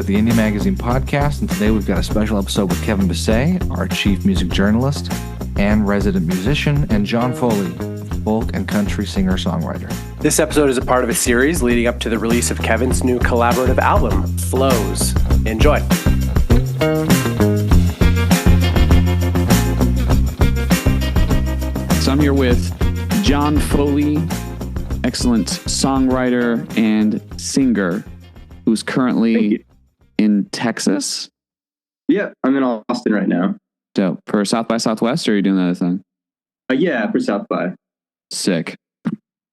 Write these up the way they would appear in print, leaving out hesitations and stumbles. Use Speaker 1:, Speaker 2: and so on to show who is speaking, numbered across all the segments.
Speaker 1: with the Indie Magazine podcast, and today we've got a special episode with Kevin Bisset, our chief music journalist and resident musician, and John Foley, folk and country singer-songwriter.
Speaker 2: This episode is a part of a series leading up to the release of Kevin's new collaborative album, Flows. Enjoy.
Speaker 3: So I'm here with John Foley, excellent songwriter and singer, who's currently in Texas.
Speaker 4: Yeah, I'm in Austin right now.
Speaker 3: Dope. For South by Southwest, or are you doing the other thing?
Speaker 4: Yeah, for South by.
Speaker 3: Sick.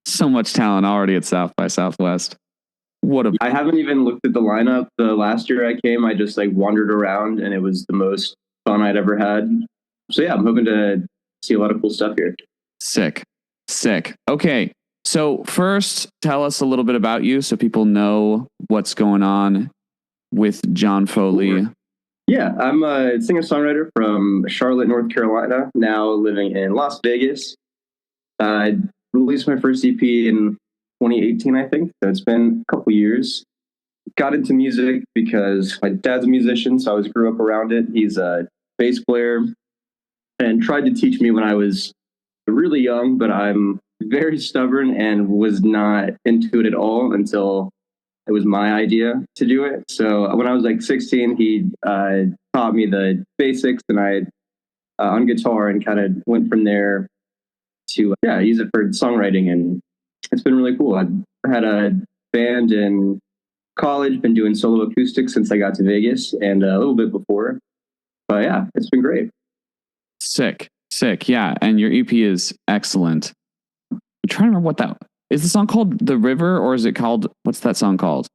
Speaker 3: So much talent already at South by Southwest.
Speaker 4: I haven't even looked at the lineup. The last year I came, I just wandered around, and it was the most fun I'd ever had. So yeah, I'm hoping to see a lot of cool stuff here.
Speaker 3: Sick. Okay. So first, tell us a little bit about you so people know what's going on with John Foley.
Speaker 4: Yeah, I'm a singer-songwriter from Charlotte, North Carolina, now living in Las Vegas. I released my first EP in 2018, I think. So it's been a couple years. Got into music because my dad's a musician, so I grew up around it. He's a bass player and tried to teach me when I was really young, but I'm very stubborn and was not into it at all until it was my idea to do it. So when I was 16, he taught me the basics, and I on guitar, and kind of went from there to use it for songwriting, and it's been really cool. I had a band in college, been doing solo acoustics since I got to Vegas, and a little bit before. But yeah, it's been great.
Speaker 3: Sick. Yeah, and your EP is excellent. I'm trying to remember what that is. The song called "The River," or is it called, what's that song called?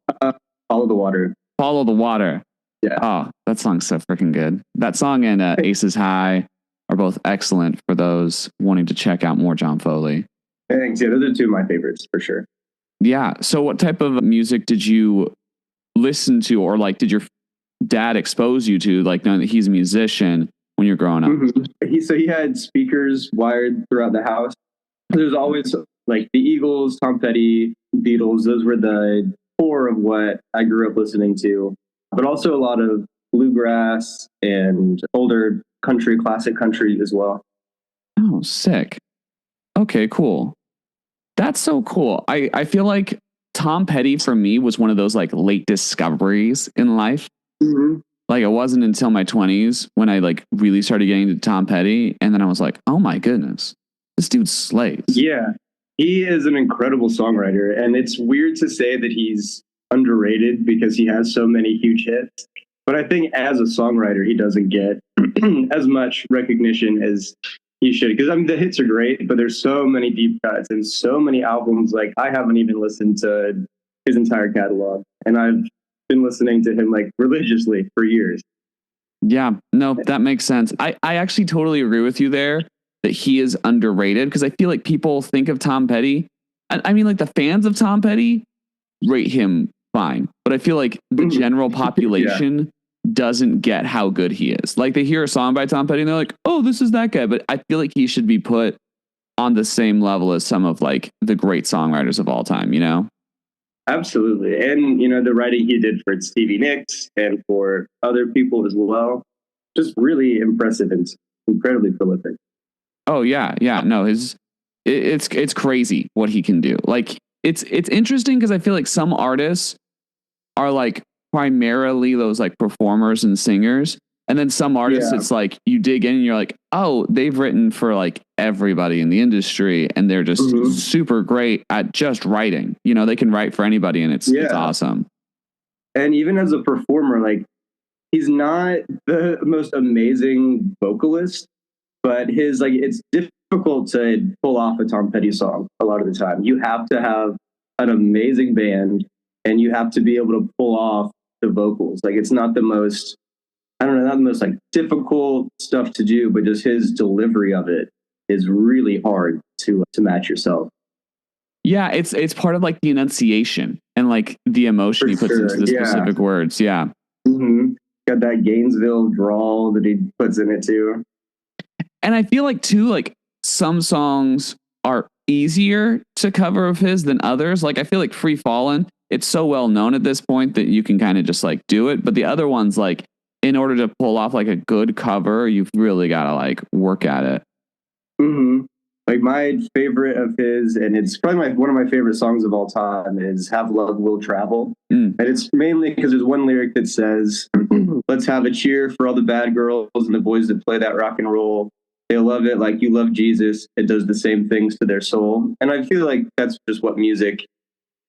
Speaker 4: Follow the Water.
Speaker 3: Follow the Water.
Speaker 4: Yeah.
Speaker 3: Oh, that song's so freaking good. That song and Aces High are both excellent for those wanting to check out more John Foley.
Speaker 4: Thanks. Yeah, those are two of my favorites for sure.
Speaker 3: Yeah. So what type of music did you listen to, or did your dad expose you to, knowing that he's a musician when you're growing up?
Speaker 4: Mm-hmm. He had speakers wired throughout the house. There's always the Eagles, Tom Petty, Beatles. Those were the core of what I grew up listening to, but also a lot of bluegrass and older country, classic country as well.
Speaker 3: Oh, sick. Okay, cool. That's so cool. I feel like Tom Petty for me was one of those late discoveries in life.
Speaker 4: Mm-hmm.
Speaker 3: It wasn't until my 20s when I really started getting into Tom Petty, and then I was like, oh my goodness, this dude slays.
Speaker 4: Yeah, he is an incredible songwriter, and it's weird to say that he's underrated because he has so many huge hits. But I think as a songwriter, he doesn't get as much recognition as he should. Because the hits are great, but there's so many deep cuts and so many albums. I haven't even listened to his entire catalog, and I've been listening to him religiously for years.
Speaker 3: Yeah, no, that makes sense. I actually totally agree with you there that he is underrated, because I feel like people think of Tom Petty. I mean, the fans of Tom Petty rate him fine, but I feel like the general population doesn't get how good he is. They hear a song by Tom Petty and they're like, oh, this is that guy. But I feel like he should be put on the same level as some of the great songwriters of all time,
Speaker 4: Absolutely. And, the writing he did for Stevie Nicks and for other people as well, just really impressive and incredibly prolific.
Speaker 3: Oh, yeah. No, it's crazy what he can do. It's interesting because I feel like some artists are primarily those performers and singers. And then some artists, it's you dig in and you're like, oh, they've written for everybody in the industry, and they're just super great at just writing. They can write for anybody, and it's awesome.
Speaker 4: And even as a performer, he's not the most amazing vocalist, but it's difficult to pull off a Tom Petty song a lot of the time. You have to have an amazing band, and you have to be able to pull off the vocals. It's not the most, not the most difficult stuff to do, but just his delivery of it is really hard to match yourself.
Speaker 3: Yeah, it's part of the enunciation and the emotion he puts into the specific words. Yeah.
Speaker 4: Mm-hmm. Got that Gainesville drawl that he puts in it too.
Speaker 3: And I feel too, some songs are easier to cover of his than others. I feel Free Fallin', it's so well known at this point that you can kind of just like do it. But the other ones, like in order to pull off like a good cover, you've really got to like work at it.
Speaker 4: Mm-hmm. Like my favorite of his, and it's probably one of my favorite songs of all time, is "Have Love Will Travel," and it's mainly because there's one lyric that says, "Let's have a cheer for all the bad girls and the boys that play that rock and roll. They love it like you love Jesus. It does the same things to their soul." And I feel like that's just what music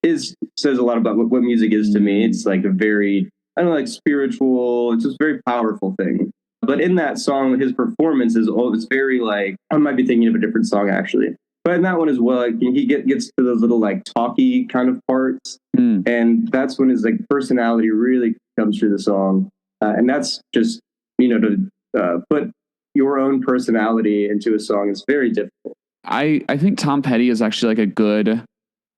Speaker 4: is. Says a lot about what music is to me. It's like a very, I don't know, like spiritual. It's just a very powerful thing. But in that song, his performance is it's very like, I might be thinking of a different song actually. But in that one as well, like, he gets to those little like talky kind of parts. And that's when his like personality really comes through the song. And that's just, to put your own personality into a song is very difficult.
Speaker 3: I think Tom Petty is actually like a good,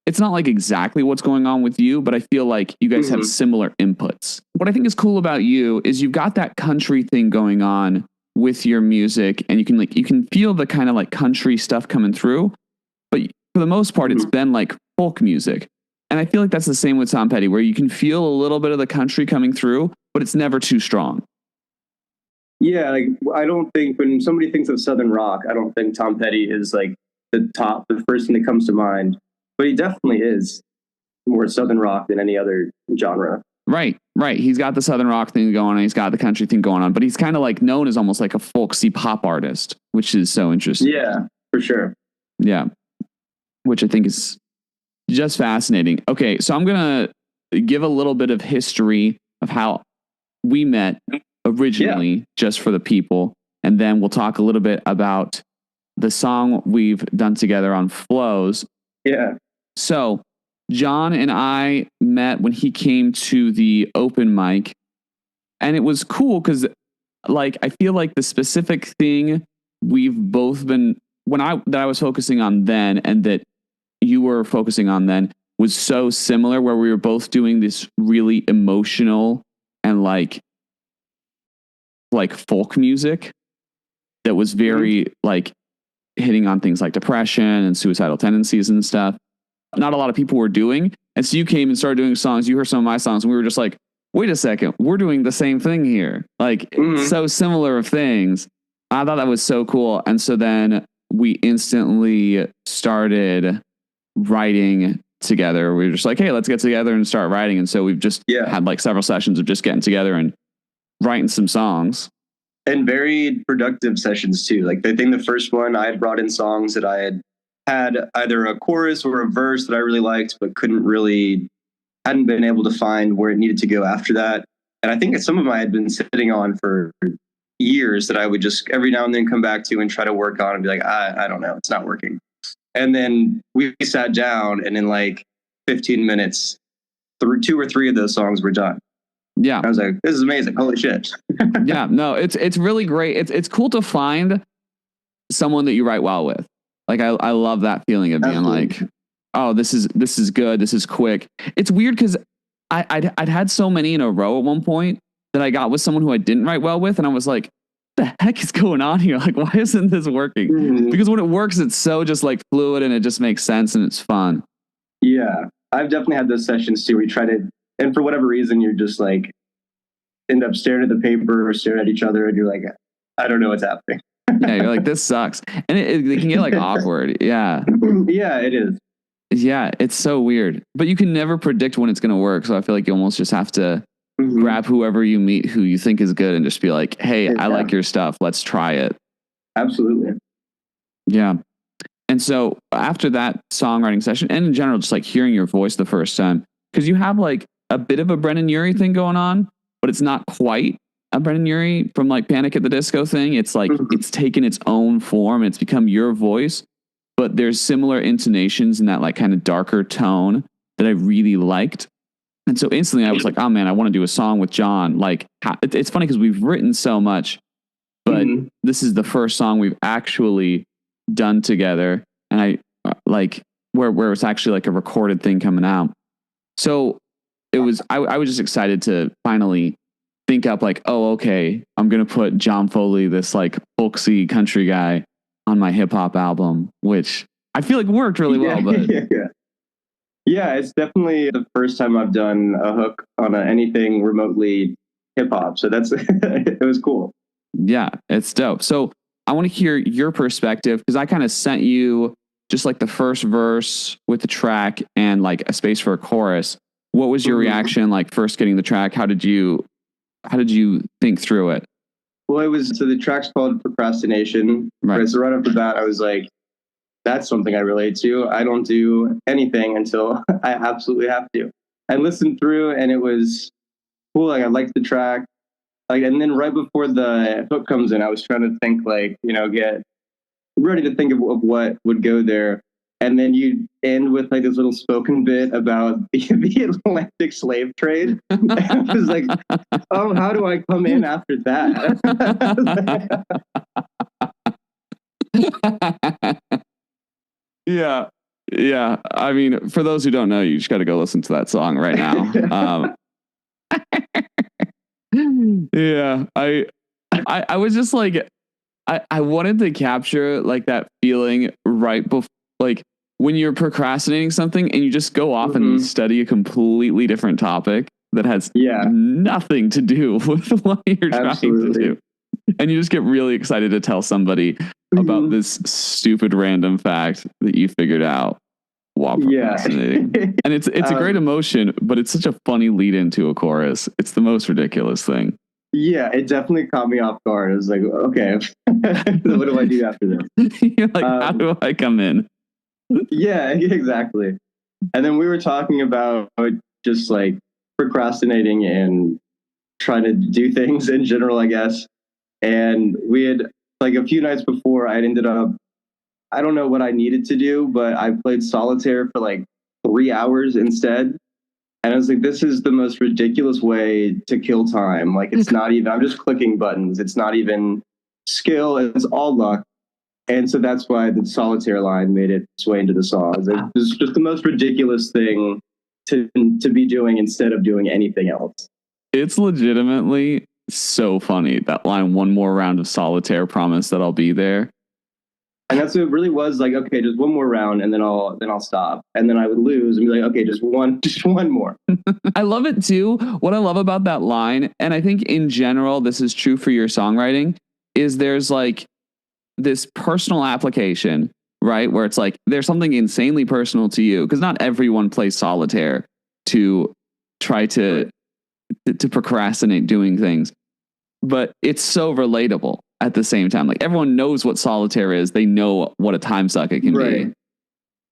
Speaker 3: it's not like exactly what's going on with you, but I feel like you guys have similar inputs. What I think is cool about you is you've got that country thing going on with your music, and you can feel the kind of like country stuff coming through. But for the most part, it's been like folk music. And I feel like that's the same with Tom Petty, where you can feel a little bit of the country coming through, but it's never too strong.
Speaker 4: Yeah, like I don't think when somebody thinks of Southern rock, I don't think Tom Petty is like the first thing that comes to mind. But he definitely is more Southern rock than any other genre.
Speaker 3: Right. He's got the Southern rock thing going on. He's got the country thing going on, but he's kind of like known as almost like a folksy pop artist, which is so interesting.
Speaker 4: Yeah, for sure.
Speaker 3: Yeah. Which I think is just fascinating. Okay. So I'm going to give a little bit of history of how we met originally, just for the people. And then we'll talk a little bit about the song we've done together on Flows.
Speaker 4: Yeah.
Speaker 3: So John and I met when he came to the open mic, and it was cool because like, I feel like the specific thing we've both been, that I was focusing on then and that you were focusing on then was so similar, where we were both doing this really emotional and like folk music that was very like hitting on things like depression and suicidal tendencies and stuff. Not a lot of people were doing. And so you came and started doing songs. You heard some of my songs and we were just like, wait a second, we're doing the same thing here. Like so similar of things. I thought that was so cool. And so then we instantly started writing together. We were just like, hey, let's get together and start writing. And so we've just had like several sessions of just getting together and writing some songs.
Speaker 4: And very productive sessions too. Like I think the first one I had brought in songs that I had either a chorus or a verse that I really liked, but hadn't been able to find where it needed to go after that. And I think some of them I had been sitting on for years that I would just every now and then come back to and try to work on and be like, I don't know, it's not working. And then we sat down and in like 15 minutes, 2 or 3 of those songs were done.
Speaker 3: Yeah.
Speaker 4: I was like, this is amazing. Holy shit.
Speaker 3: Yeah, no, it's really great. It's cool to find someone that you write well with. Like I love that feeling of being like, oh, this is good. This is quick. It's weird because I'd had so many in a row at one point that I got with someone who I didn't write well with. And I was like, the heck is going on here? Like, why isn't this working? Because when it works, it's so just like fluid and it just makes sense and it's fun.
Speaker 4: Yeah, I've definitely had those sessions too. Where you try to, and for whatever reason, you're just like, end up staring at the paper or staring at each other and you're like, I don't know what's happening.
Speaker 3: Yeah, you're like, this sucks. And it can get like awkward. Yeah.
Speaker 4: Yeah, it is.
Speaker 3: Yeah, it's so weird. But you can never predict when it's going to work. So I feel like you almost just have to grab whoever you meet who you think is good and just be like, hey, I like your stuff. Let's try it.
Speaker 4: Absolutely.
Speaker 3: Yeah. And so after that songwriting session, and in general, just like hearing your voice the first time, because you have like a bit of a Brennan Urie thing going on, but it's not quite a Brennan Urie from like Panic at the Disco thing. It's like it's taken its own form and it's become your voice, but there's similar intonations in that like kind of darker tone that I really liked. And so instantly I was like, oh man, I want to do a song with John. Like it's funny because we've written so much, but this is the first song we've actually done together. And I like where it's actually like a recorded thing coming out. So it was, I was just excited to finally think up like, oh, okay, I'm going to put John Foley, this like folksy country guy, on my hip hop album, which I feel like worked really well, but
Speaker 4: Yeah, it's definitely the first time I've done a hook on anything remotely hip hop. So that's it was cool.
Speaker 3: Yeah, it's dope. So I want to hear your perspective because I kind of sent you just like the first verse with the track and like a space for a chorus. What was your reaction like first getting the track? How did you think through it?
Speaker 4: Well, so the track's called Procrastination.
Speaker 3: Right.
Speaker 4: So right off the bat, I was like, that's something I relate to. I don't do anything until I absolutely have to. I listened through and it was cool. Like I liked the track. Like, and then right before the hook comes in, I was trying to think get ready to think of what would go there. And then you end with like this little spoken bit about the Atlantic slave trade. I was like, oh, how do I come in after that?
Speaker 3: Yeah. Yeah. I mean, for those who don't know, you just got to go listen to that song right now. Yeah. I was just like, I wanted to capture like that feeling right before, like when you're procrastinating something and you just go off and study a completely different topic that has nothing to do with what you're trying to do. And you just get really excited to tell somebody about this stupid random fact that you figured out while procrastinating. And it's a great emotion, but it's such a funny lead into a chorus. It's the most ridiculous thing.
Speaker 4: Yeah, it definitely caught me off guard. I was like, okay, what do I do after this?
Speaker 3: You're like, how do I come in?
Speaker 4: Yeah, exactly. And then we were talking about just like procrastinating and trying to do things in general, I guess. And we had like a few nights before I ended up, I don't know what I needed to do, but I played solitaire for like 3 hours instead. And I was like, this is the most ridiculous way to kill time. Like, it's not even, I'm just clicking buttons. It's not even skill. It's all luck. And so that's why the solitaire line made its way into the song. It's just the most ridiculous thing to be doing instead of doing anything else.
Speaker 3: It's legitimately so funny. That line, one more round of solitaire, promise that I'll be there.
Speaker 4: And that's what it really was, like, okay, just one more round and then I'll stop. And then I would lose and be like, okay, just one more.
Speaker 3: I love it too. What I love about that line, and I think in general, this is true for your songwriting, is there's like this personal application, right? Where it's like, there's something insanely personal to you. Because not everyone plays solitaire to try to procrastinate doing things. But it's so relatable at the same time. Like everyone knows what solitaire is. They know what a time suck it can be.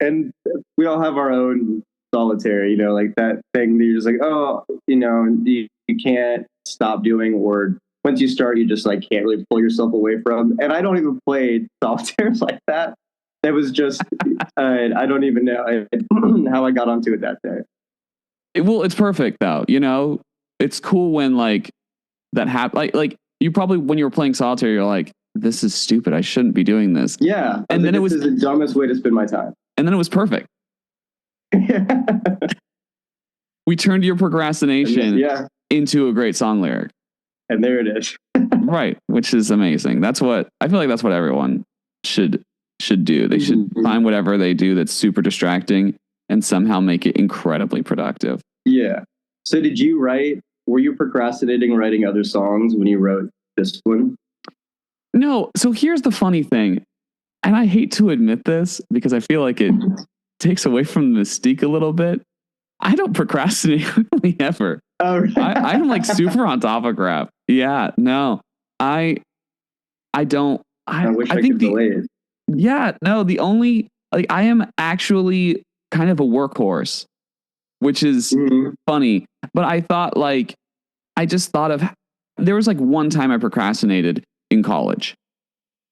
Speaker 4: And we all have our own solitaire, like that thing that you're just like, oh, you can't stop doing, or once you start, you just like can't really pull yourself away from. And I don't even play solitaire like that. It was just, I don't even know how I got onto it that day.
Speaker 3: It's perfect though. It's cool when like that happens. Like you probably, when you were playing solitaire, you're like, this is stupid. I shouldn't be doing this.
Speaker 4: Yeah. And then it was the dumbest way to spend my time.
Speaker 3: And then it was perfect. We turned your procrastination into a great song lyric.
Speaker 4: And there it is.
Speaker 3: Right. Which is amazing. I feel like that's what everyone should do. They should find whatever they do that's super distracting and somehow make it incredibly productive.
Speaker 4: Yeah. So were you procrastinating writing other songs when you wrote this one?
Speaker 3: No. So here's the funny thing. And I hate to admit this because I feel like it takes away from the mystique a little bit. I don't procrastinate really ever.
Speaker 4: Oh, right.
Speaker 3: I'm like super on top of crap. Yeah, no, I don't.
Speaker 4: I wish I could delay it.
Speaker 3: Yeah, no, the only, like, I am actually kind of a workhorse, which is funny. But I thought, like, I just thought of, there was like one time I procrastinated in college.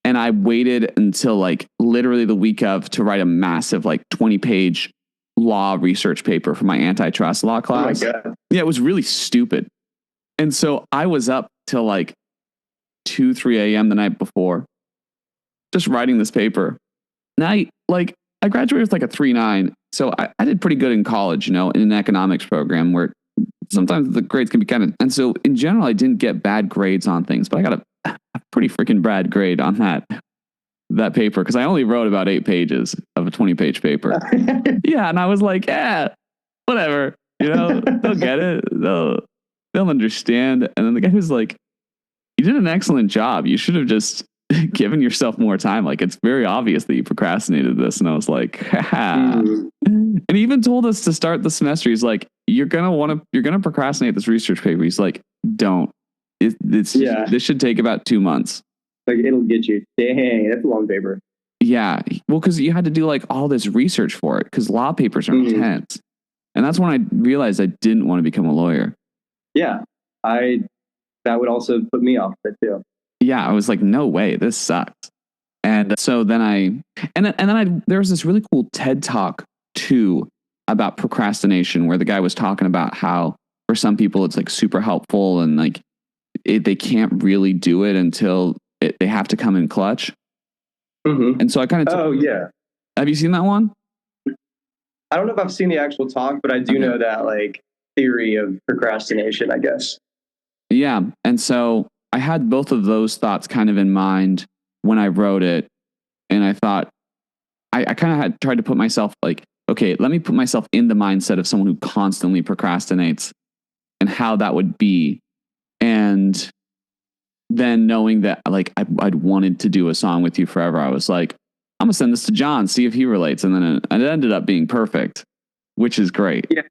Speaker 3: And I waited until like literally the week of to write a massive like 20-page law research paper for my antitrust law class.
Speaker 4: Oh my God.
Speaker 3: Yeah, it was really stupid. And so I was up till like 2, 3 a.m. the night before, just writing this paper. And I graduated with like a 3.9. So I did pretty good in college, in an economics program where sometimes the grades can be and so in general, I didn't get bad grades on things, but I got a pretty freaking bad grade on that that paper because I only wrote about 8 pages of a 20-page paper. Yeah, and I was like, yeah, whatever. They'll get it. They'll understand. And then the guy was like, you did an excellent job. You should have just given yourself more time. Like, it's very obvious that you procrastinated this. And I was like, haha. And he even told us to start the semester. He's like, you're gonna procrastinate this research paper. He's like, don't. This should take about 2 months.
Speaker 4: Like, it'll get you. Dang, that's a long paper.
Speaker 3: Yeah. Well, because you had to do like all this research for it because law papers are intense. And that's when I realized I didn't want to become a lawyer.
Speaker 4: Yeah. That would also put me off it too.
Speaker 3: Yeah. I was like, no way, this sucks. And so then there was this really cool TED Talk too about procrastination where the guy was talking about how for some people it's like super helpful and like they can't really do it until they have to come in clutch. Mm-hmm. And so I kind of have you seen that one?
Speaker 4: I don't know if I've seen the actual talk, but I do know that like theory of procrastination, I guess.
Speaker 3: Yeah. And so I had both of those thoughts kind of in mind when I wrote it. And I thought, I kind of had tried to put myself like, okay, let me put myself in the mindset of someone who constantly procrastinates and how that would be. And then knowing that like I'd wanted to do a song with you forever, I was like, I'm gonna send this to John, see if he relates. And then it ended up being perfect, which is great.
Speaker 4: Yeah.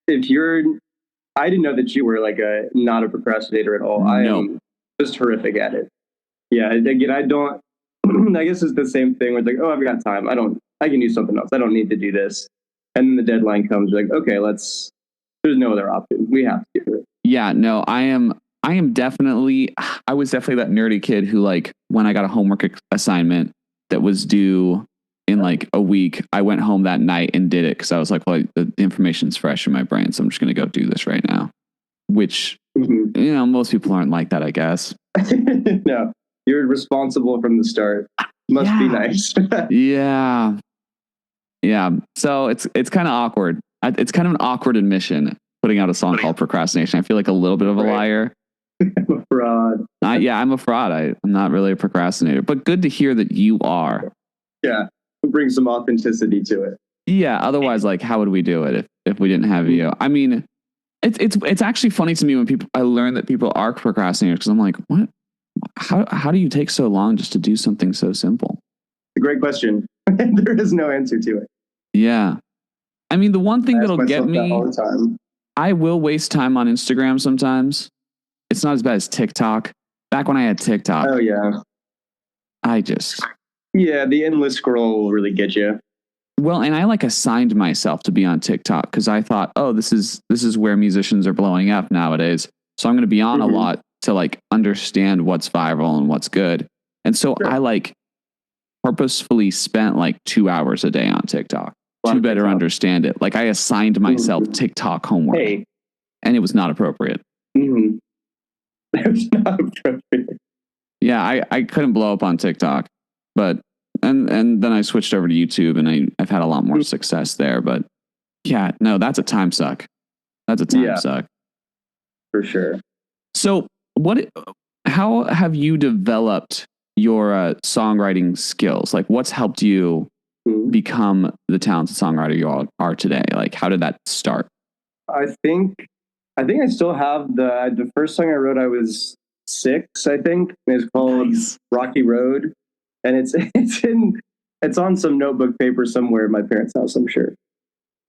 Speaker 4: I didn't know that you were like not a procrastinator at all. I am just horrific at it. Yeah. Again, I guess it's the same thing where it's like, oh, I've got time. I can do something else. I don't need to do this. And then the deadline comes, you're like, okay, there's no other option. We have to do it.
Speaker 3: Yeah, no, I was definitely that nerdy kid who like, when I got a homework assignment that was due in like a week, I went home that night and did it. Cause I was like, well, the information's fresh in my brain. So I'm just going to go do this right now, which, most people aren't like that, I guess.
Speaker 4: No, you're responsible from the start. Must be nice.
Speaker 3: Yeah. Yeah. So it's kind of awkward. It's kind of an awkward admission putting out a song called Procrastination. I feel like a little bit of a liar.
Speaker 4: I'm a fraud.
Speaker 3: I'm a fraud. I'm not really a procrastinator, but good to hear that you are.
Speaker 4: Yeah. Bring some authenticity to it.
Speaker 3: Yeah. Otherwise, like, how would we do it if we didn't have you? I mean, it's actually funny to me when I learn that people are procrastinators because I'm like, what? How do you take so long just to do something so simple?
Speaker 4: It's a great question. There is no answer to it.
Speaker 3: Yeah. I mean, the one thing that'll get me
Speaker 4: all the time.
Speaker 3: I will waste time on Instagram sometimes. It's not as bad as TikTok. Back when I had TikTok.
Speaker 4: Oh, yeah. The endless scroll will really get you.
Speaker 3: Well, and I like assigned myself to be on TikTok because I thought, oh, this is where musicians are blowing up nowadays. So I'm going to be on a lot to like understand what's viral and what's good. And so I like purposefully spent like 2 hours a day on TikTok to better understand it. Like I assigned myself TikTok homework and it was not appropriate.
Speaker 4: Mm-hmm. It was not appropriate.
Speaker 3: Yeah, I couldn't blow up on TikTok, but and then I switched over to YouTube and I've had a lot more success there. But yeah, no, that's a time suck. That's a time suck.
Speaker 4: For sure.
Speaker 3: So how have you developed your songwriting skills? Like what's helped you become the talented songwriter you all are today? Like how did that start?
Speaker 4: I think I still have the first song I wrote. I was 6, I think. It's called Rocky Road, and it's on some notebook paper somewhere at my parents' house, I'm sure.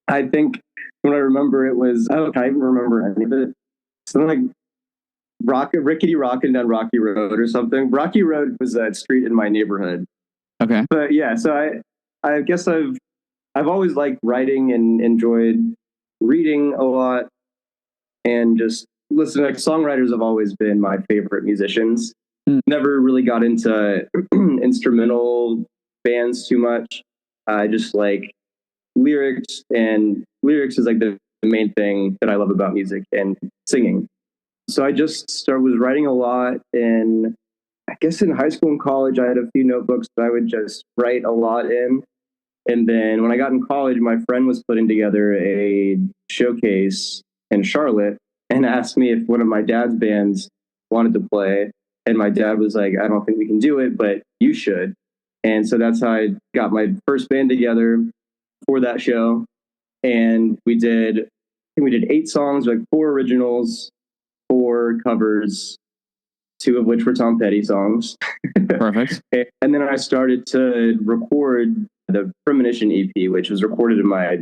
Speaker 4: I think when I remember it was, I don't even remember any of it. Something like Rickety Rockin' down Rocky Road or something. Rocky Road was a street in my neighborhood. Okay. But yeah, so I guess I've always liked writing and enjoyed reading a lot and just listening. Like songwriters have always been my favorite musicians. Never really got into instrumental bands too much. I just like lyrics, and lyrics is like the main thing that I love about music and singing. So I just was writing a lot, and I guess in high school and college, I had a few notebooks that I would just write a lot in. And then when I got in college, my friend was putting together a showcase in Charlotte and asked me if one of my dad's bands wanted to play. And my dad was like, I don't think we can do it, but you should. And so that's how I got my first band together for that show. And I think we did 8 songs, like 4 originals, 4 covers, 2 of which were Tom Petty songs.
Speaker 3: Perfect.
Speaker 4: And then I started to record the Premonition EP, which was recorded in my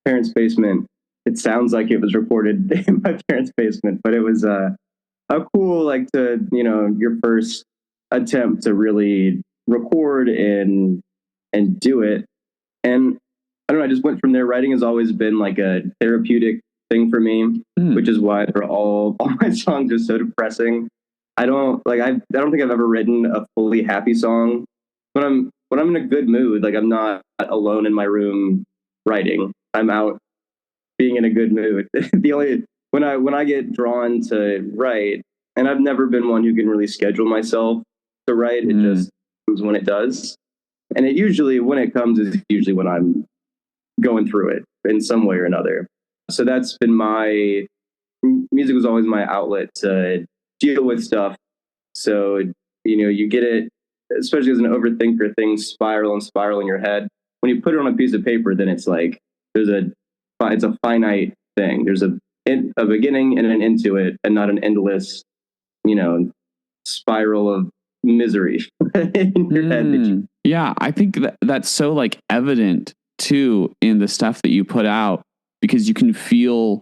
Speaker 4: parents' basement. It sounds like it was recorded in my parents' basement, but it was a cool, like, your first attempt to really record and do it. And I don't know, I just went from there. Writing has always been like a therapeutic thing for me, which is why all my songs are so depressing. I don't think I've ever written a fully happy song. When I'm in a good mood, like, I'm not alone in my room writing. I'm out being in a good mood. When I get drawn to write, and I've never been one who can really schedule myself to write, it just comes when it does. And it usually, when it comes, is usually when I'm going through it in some way or another. So that's been music was always my outlet to deal with stuff. So, you get it, especially as an overthinker, things spiral in your head. When you put it on a piece of paper, then it's like, it's a finite thing. There's a beginning and an end to it, and not an endless, spiral of misery in your head.
Speaker 3: Yeah, I think that's so, like, evident too in the stuff that you put out, because you can feel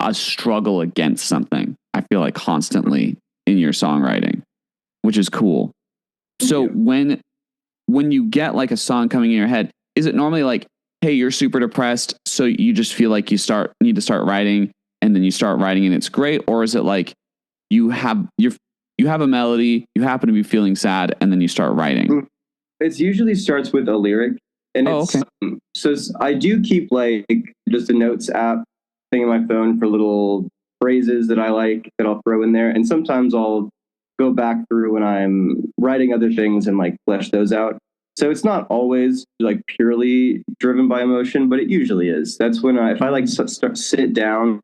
Speaker 3: a struggle against something, I feel like, constantly in your songwriting, which is cool. So when you get like a song coming in your head, is it normally like, hey, you're super depressed, so you just feel like you need to start writing, and then you start writing and it's great? Or is it like you have a melody, you happen to be feeling sad, and then you start writing?
Speaker 4: It usually starts with a lyric. And
Speaker 3: okay.
Speaker 4: So I do keep like just a notes app thing on my phone for little phrases that I like that I'll throw in there. And sometimes I'll go back through when I'm writing other things and like flesh those out. So it's not always like purely driven by emotion, but it usually is. That's when if I like sit down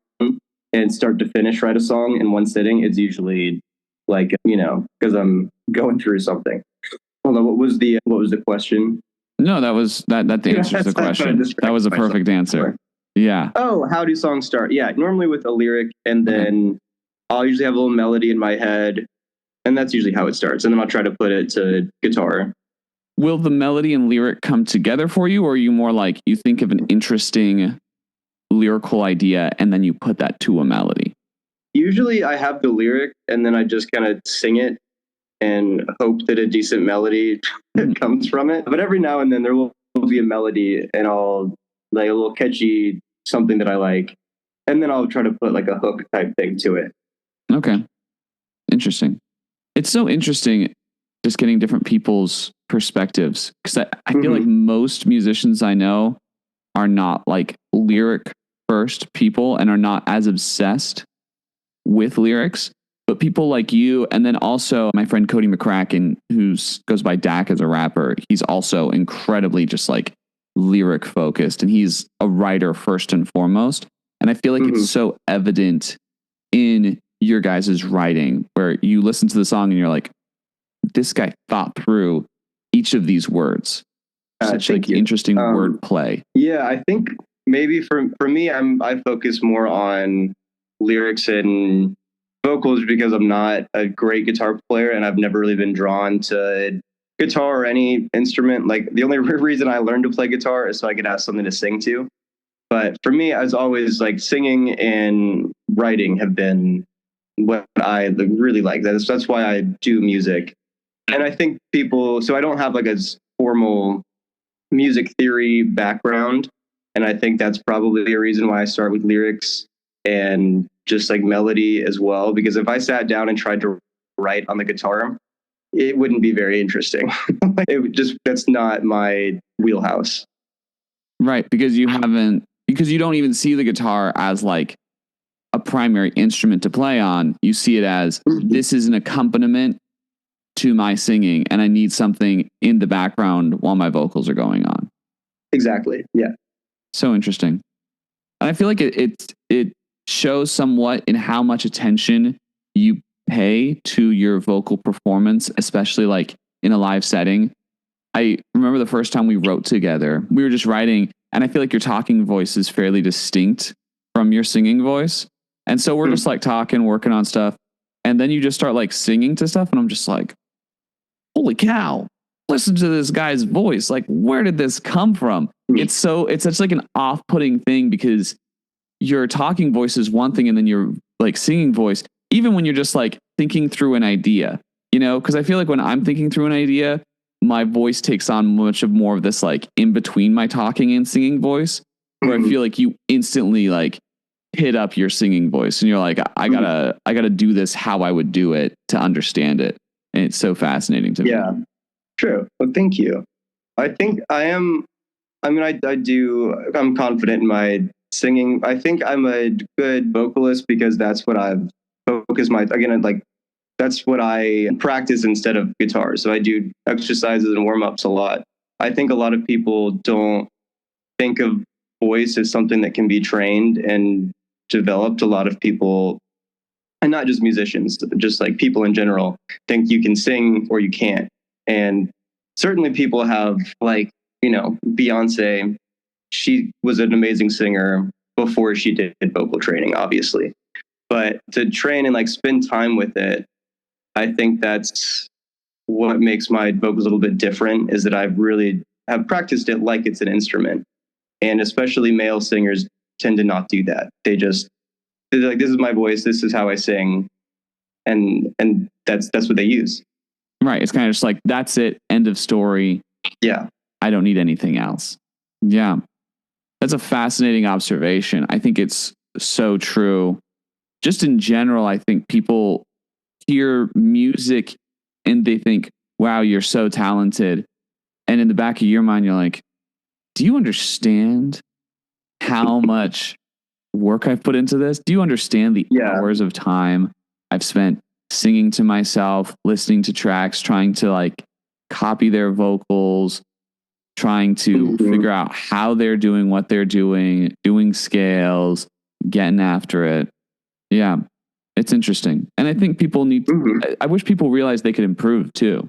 Speaker 4: and start to finish write a song in one sitting, it's usually like, because I'm going through something. Hold on, what was the question?
Speaker 3: No, that answers the question. That was a perfect answer. Yeah.
Speaker 4: Oh, how do songs start? Yeah, normally with a lyric, and then I'll usually have a little melody in my head, and that's usually how it starts. And then I'll try to put it to guitar.
Speaker 3: Will the melody and lyric come together for you, or are you more like you think of an interesting lyrical idea and then you put that to a melody?
Speaker 4: Usually I have the lyric and then I just kind of sing it and hope that a decent melody comes from it. But every now and then there will be a melody, and I'll like a little catchy something that I like, and then I'll try to put like a hook type thing to it.
Speaker 3: Okay. Interesting. It's so interesting just getting different people's perspectives, because I feel like most musicians I know are not like lyric first people and are not as obsessed with lyrics. But people like you, and then also my friend Cody McCracken, who goes by Dak as a rapper, he's also incredibly just like lyric focused, and he's a writer first and foremost. And I feel like it's so evident in your guys' writing, where you listen to the song and you're like, this guy thought through each of these words. Such like interesting word play.
Speaker 4: Yeah, I think maybe for me, I focus more on lyrics and vocals because I'm not a great guitar player, and I've never really been drawn to guitar or any instrument. Like the only reason I learned to play guitar is so I could have something to sing to. But for me, as always, like singing and writing have been what I really like. That's why I do music. And I think so I don't have like a formal music theory background. And I think that's probably a reason why I start with lyrics and just like melody as well. Because if I sat down and tried to write on the guitar, it wouldn't be very interesting. That's not my wheelhouse.
Speaker 3: Right. Because you don't even see the guitar as like a primary instrument to play on. You see it as this is an accompaniment to my singing, and I need something in the background while my vocals are going on.
Speaker 4: Exactly. Yeah.
Speaker 3: So interesting. And I feel like it shows somewhat in how much attention you pay to your vocal performance, especially like in a live setting. I remember the first time we wrote together, we were just writing, and I feel like your talking voice is fairly distinct from your singing voice. And so we're just like talking, working on stuff. And then you just start like singing to stuff. And I'm just like, holy cow, listen to this guy's voice. Like, where did this come from? It's such like an off-putting thing because your talking voice is one thing and then your like singing voice, even when you're just like thinking through an idea, you know, because I feel like when I'm thinking through an idea, my voice takes on much of more of this like in between my talking and singing voice, where I feel like you instantly like hit up your singing voice and you're like, I gotta do this how I would do it to understand it. And it's so fascinating to me.
Speaker 4: Yeah, true. Well, thank you. I think I'm confident in my singing. I think I'm a good vocalist because that's what I've focused that's what I practice instead of guitar. So I do exercises and warm-ups a lot. I think a lot of people don't think of voice as something that can be trained and developed. A lot of people, and not just musicians, just like people in general, think you can sing or you can't. And certainly people have, like, you know, Beyonce, she was an amazing singer before she did vocal training, obviously. But to train and like spend time with it, I think that's what makes my vocals a little bit different, is that I've really have practiced it like it's an instrument. And especially male singers tend to not do that. They're like, this is my voice, this is how I sing. And that's what they use.
Speaker 3: Right. It's kind of just like, that's it. End of story.
Speaker 4: Yeah.
Speaker 3: I don't need anything else. Yeah. That's a fascinating observation. I think it's so true. Just in general, I think people hear music and they think, wow, you're so talented. And in the back of your mind, you're like, do you understand how much work I've put into this? Do you understand the hours of time I've spent singing to myself, listening to tracks, trying to like copy their vocals, trying to figure out how they're doing what they're doing scales, getting after it. Yeah, it's interesting. And I think people need I wish people realize they could improve too.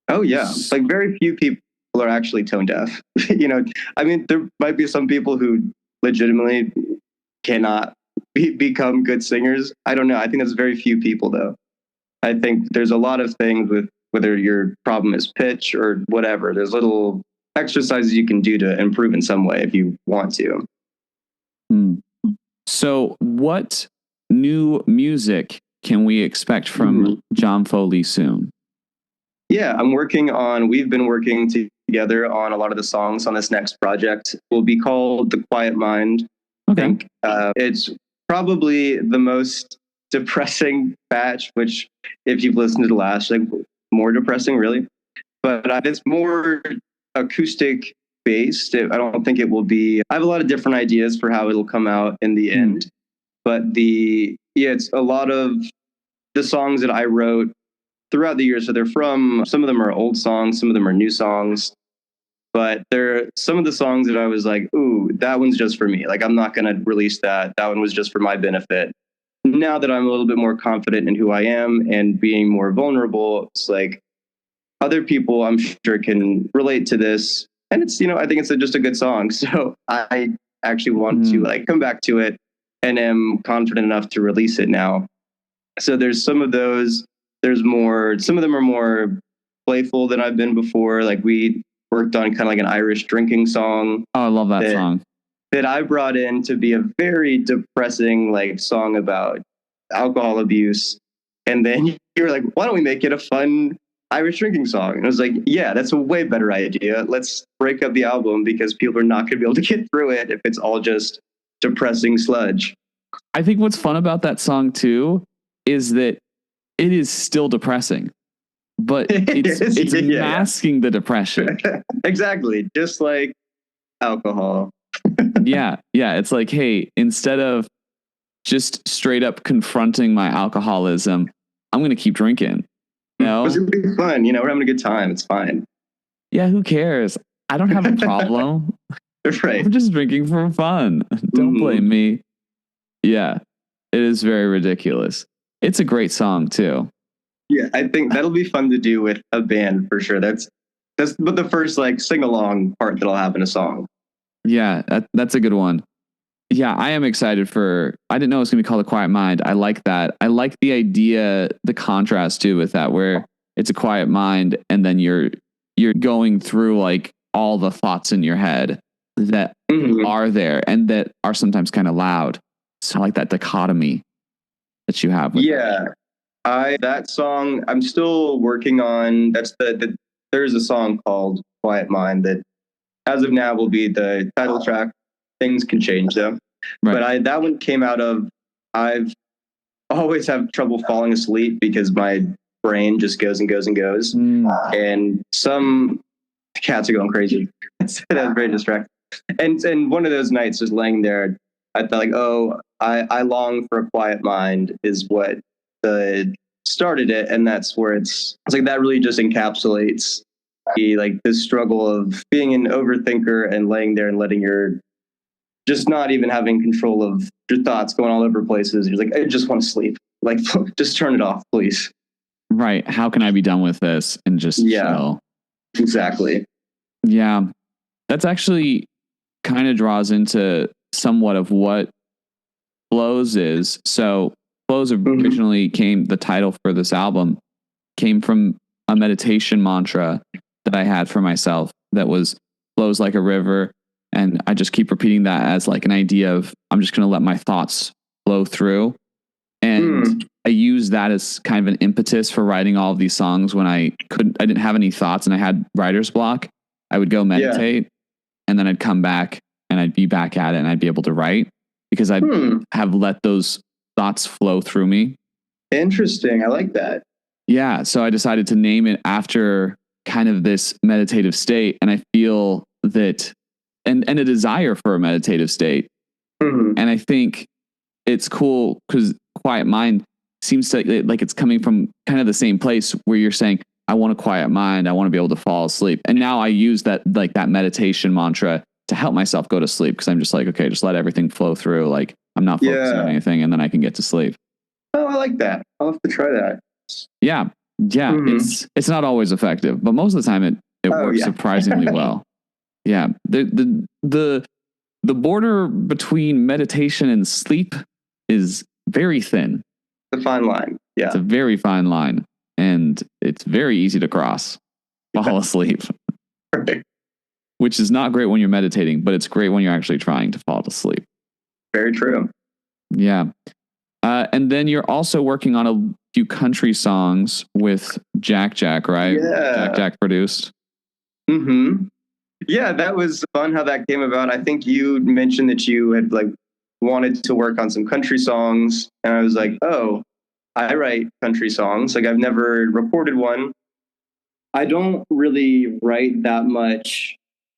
Speaker 4: Oh yeah. Like very few people are actually tone deaf. You know, I mean, there might be some people who legitimately cannot become good singers. I don't know. I think that's very few people though. I think there's a lot of things with whether your problem is pitch or whatever. There's little exercises you can do to improve in some way if you want to.
Speaker 3: So what new music can we expect from John Foley soon?
Speaker 4: Yeah, we've been working together on a lot of the songs on this next project. It will be called The Quiet Mind.
Speaker 3: Okay.
Speaker 4: I think it's probably the most depressing batch, which if you've listened to the last, like more depressing really, but it's more acoustic based. I don't think it will be, I have a lot of different ideas for how it'll come out in the end, but it's a lot of the songs that I wrote throughout the years. So some of them are old songs, some of them are new songs, but they're some of the songs that I was like, ooh, that one's just for me. Like, I'm not going to release that. That one was just for my benefit. Now that I'm a little bit more confident in who I am and being more vulnerable, it's like other people I'm sure can relate to this. And it's, you know, I think it's just a good song. So I actually want to like come back to it and am confident enough to release it now. So there's some of those. There's more, some of them are more playful than I've been before. Like we worked on kind of like an Irish drinking song.
Speaker 3: Oh, I love that song.
Speaker 4: That I brought in to be a very depressing like song about alcohol abuse. And then you were like, why don't we make it a fun Irish drinking song? And I was like, yeah, that's a way better idea. Let's break up the album because people are not going to be able to get through it if it's all just depressing sludge.
Speaker 3: I think what's fun about that song too is that it is still depressing, but it's masking the depression.
Speaker 4: Exactly. Just like alcohol.
Speaker 3: Yeah. It's like, hey, instead of just straight up confronting my alcoholism, I'm going to keep drinking. No,
Speaker 4: it's going to be fun. You know, we're having a good time. It's fine.
Speaker 3: Yeah. Who cares? I don't have a problem.
Speaker 4: Right.
Speaker 3: I'm just drinking for fun. Don't blame me. Yeah. It is very ridiculous. It's a great song too.
Speaker 4: Yeah. I think that'll be fun to do with a band for sure. That's but the first like sing along part that'll have in a song.
Speaker 3: Yeah, that's a good one. Yeah, I am excited for. I didn't know it was going to be called A Quiet Mind. I like that. I like the idea, the contrast too with that, where it's a quiet mind, and then you're going through like all the thoughts in your head that are there and that are sometimes kind of loud. So I like that dichotomy that you have. With
Speaker 4: That song I'm still working on. That's there's a song called Quiet Mind that as of now will be the title track. Things can change though. Right. But that one came out of, I've always have trouble falling asleep because my brain just goes and goes and goes. And some cats are going crazy. That was very distracting. And one of those nights just laying there, I thought like, oh, I long for a quiet mind is what started it. And that's where it's like, that really just encapsulates this struggle of being an overthinker and laying there and letting your, just not even having control of your thoughts going all over places. You're like, I just want to sleep. Like, just turn it off, please.
Speaker 3: Right. How can I be done with this and just chill?
Speaker 4: Exactly.
Speaker 3: Yeah. That's actually kind of draws into somewhat of what Flows is. So Flows originally the title for this album came from a meditation mantra that I had for myself that was flows like a river. And I just keep repeating that as like an idea of, I'm just going to let my thoughts flow through. And I use that as kind of an impetus for writing all of these songs when I didn't have any thoughts and I had writer's block. I would go meditate and then I'd come back and I'd be back at it and I'd be able to write because I'd have let those thoughts flow through me.
Speaker 4: Interesting. I like that.
Speaker 3: Yeah. So I decided to name it after kind of this meditative state. And I feel that and a desire for a meditative state. And I think it's cool because Quiet Mind seems to like it's coming from kind of the same place where you're saying, I want a quiet mind. I want to be able to fall asleep. And now I use that meditation mantra to help myself go to sleep because I'm just like, okay, just let everything flow through. Like I'm not focusing on anything and then I can get to sleep.
Speaker 4: Oh, I like that. I'll have to try that.
Speaker 3: Yeah. Yeah. It's not always effective, but most of the time it works surprisingly well. Yeah. The border between meditation and sleep is very thin.
Speaker 4: It's a fine line. Yeah.
Speaker 3: It's a very fine line. And it's very easy to cross fall asleep.
Speaker 4: Perfect.
Speaker 3: Which is not great when you're meditating, but it's great when you're actually trying to fall to sleep.
Speaker 4: Very true.
Speaker 3: Yeah. And then you're also working on a few country songs with Jack, right?
Speaker 4: Yeah.
Speaker 3: Jack produced.
Speaker 4: Yeah, that was fun how that came about. I think you mentioned that you had wanted to work on some country songs. And I was like, oh, I write country songs. Like I've never recorded one. I don't really write that much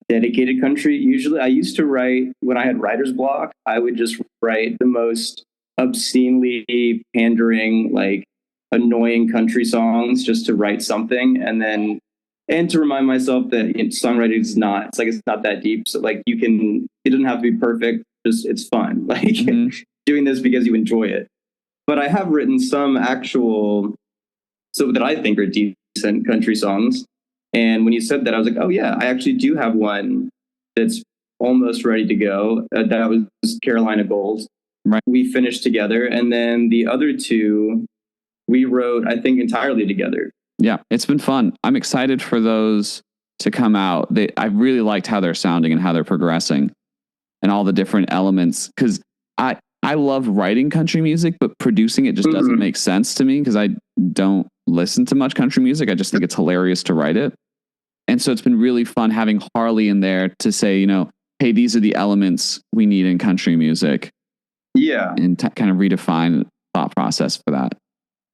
Speaker 4: dedicated country. Usually I used to write when I had writer's block, I would just write the most obscenely pandering, annoying country songs just to write something. And to remind myself that songwriting is not, it's not that deep. So it doesn't have to be perfect. Just it's fun. Doing this because you enjoy it. But I have written some that I think are decent country songs. And when you said that, I was like, oh yeah, I actually do have one that's almost ready to go. That was Carolina Gold.
Speaker 3: Right.
Speaker 4: We finished together. And then the other two, we wrote, I think, entirely together.
Speaker 3: Yeah, it's been fun. I'm excited for those to come out. I really liked how they're sounding and how they're progressing and all the different elements. Because I love writing country music, but producing it just doesn't make sense to me because I don't listen to much country music. I just think it's hilarious to write it. And so it's been really fun having Harley in there to say, hey, these are the elements we need in country music.
Speaker 4: Yeah.
Speaker 3: And kind of redefine the thought process for that.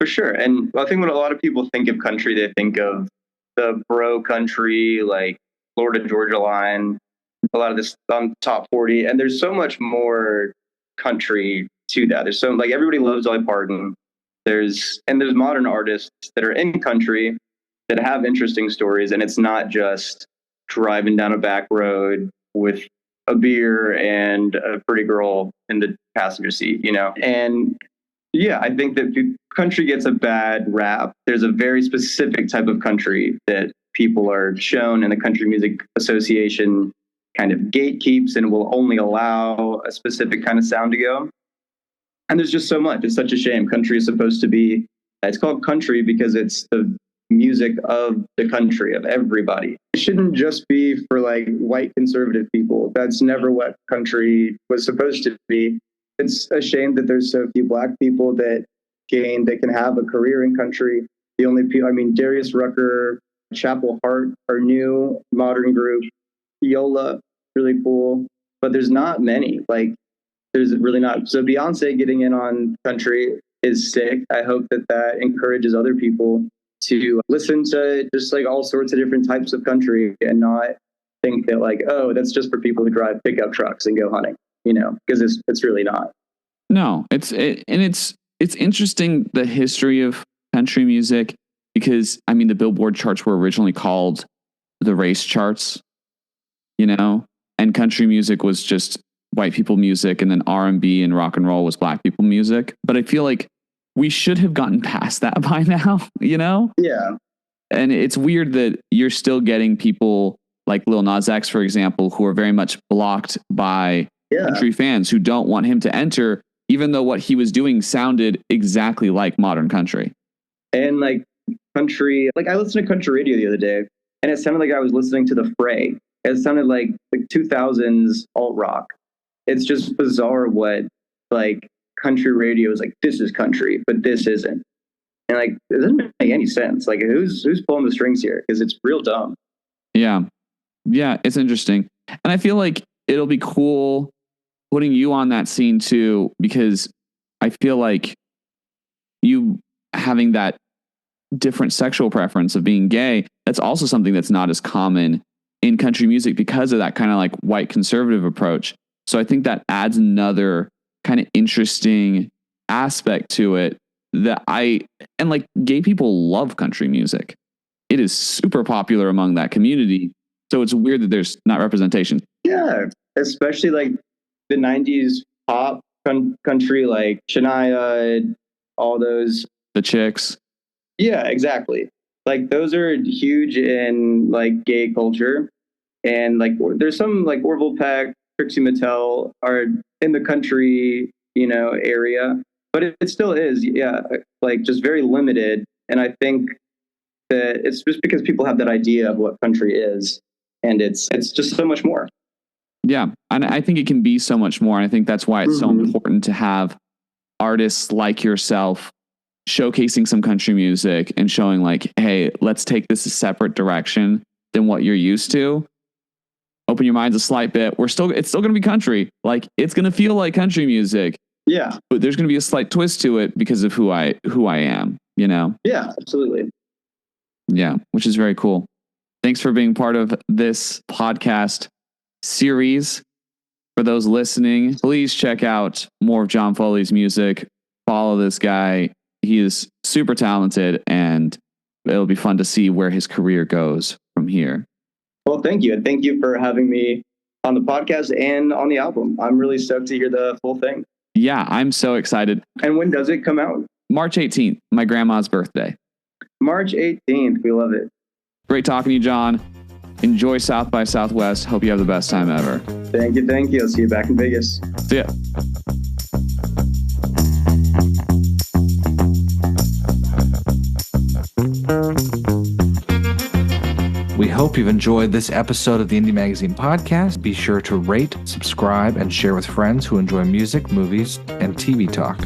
Speaker 4: For sure. And I think when a lot of people think of country, they think of the bro country, like Florida Georgia line, a lot of this on top 40. And there's so much more country to that. There's so everybody loves Dolly Parton. There's modern artists that are in country that have interesting stories. And it's not just driving down a back road with a beer and a pretty girl in the passenger seat, And yeah, I think that country gets a bad rap. There's a very specific type of country that people are shown, and the Country Music Association kind of gatekeeps and will only allow a specific kind of sound to go. And there's just so much. It's such a shame. Country is supposed to be, it's called country because it's the music of the country, of everybody. It shouldn't just be for like white conservative people. That's never what country was supposed to be. It's a shame that there's so few Black people that can have a career in country. The only people, I mean, Darius Rucker, Chapel Hart, our new modern group, Yola, really cool. But there's not many. Like, there's really not. So Beyonce getting in on country is sick. I hope that encourages other people to listen to just like all sorts of different types of country and not think that like, oh, that's just for people who drive pickup trucks and go hunting, because it's really not.
Speaker 3: No, it's interesting, the history of country music, because I mean, the Billboard charts were originally called the race charts, and country music was just white people music, and then R&B and rock and roll was Black people music. But I feel like we should have gotten past that by now,
Speaker 4: Yeah.
Speaker 3: And it's weird that you're still getting people like Lil Nas X, for example, who are very much blocked by country fans who don't want him to enter, even though what he was doing sounded exactly like modern country.
Speaker 4: And like country, like I listened to country radio the other day, and it sounded like I was listening to The Fray. It sounded like 2000s alt rock. It's just bizarre what like country radio is like. This is country, but this isn't. And like, it doesn't make any sense. Like, who's pulling the strings here? Because it's real dumb.
Speaker 3: Yeah, it's interesting, and I feel like it'll be cool putting you on that scene too, because I feel like you having that different sexual preference of being gay, that's also something that's not as common in country music because of that kind of like white conservative approach. So I think that adds another kind of interesting aspect to it and like gay people love country music. It is super popular among that community. So it's weird that there's not representation.
Speaker 4: Yeah, especially like the 90s pop country, like Shania, all those.
Speaker 3: The Chicks.
Speaker 4: Yeah, exactly. Like those are huge in like gay culture. And like there's some like Orville Peck, Trixie Mattel are in the country, area. But it still is, like just very limited. And I think that it's just because people have that idea of what country is. And it's just so much more.
Speaker 3: Yeah. And I think it can be so much more. And I think that's why it's so important to have artists like yourself showcasing some country music and showing like, hey, let's take this a separate direction than what you're used to. Open your minds a slight bit. It's still going to be country. Like, it's going to feel like country music.
Speaker 4: Yeah.
Speaker 3: But there's going to be a slight twist to it because of who I am,
Speaker 4: Yeah, absolutely.
Speaker 3: Yeah, which is very cool. Thanks for being part of this podcast series. For those listening, please check out more of John Foley's music. Follow this guy. He is super talented, and it'll be fun to see where his career goes from here.
Speaker 4: Well, thank you. And thank you for having me on the podcast and on the album. I'm really stoked to hear the full thing.
Speaker 3: Yeah, I'm so excited.
Speaker 4: And when does it come out?
Speaker 3: March 18th, my grandma's birthday.
Speaker 4: March 18th. We love it.
Speaker 3: Great talking to you, John. Enjoy South by Southwest. Hope you have the best time ever.
Speaker 4: Thank you. I'll see you back in Vegas.
Speaker 3: See ya.
Speaker 1: We hope you've enjoyed this episode of the Indie Magazine podcast. Be sure to rate, subscribe, and share with friends who enjoy music, movies, and TV talk.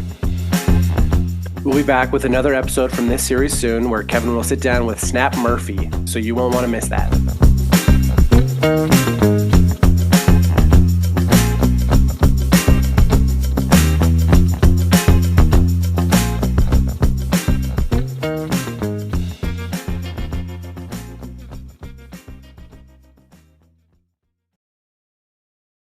Speaker 2: We'll be back with another episode from this series soon, where Kevin will sit down with Snap Murphy, so you won't want to miss that.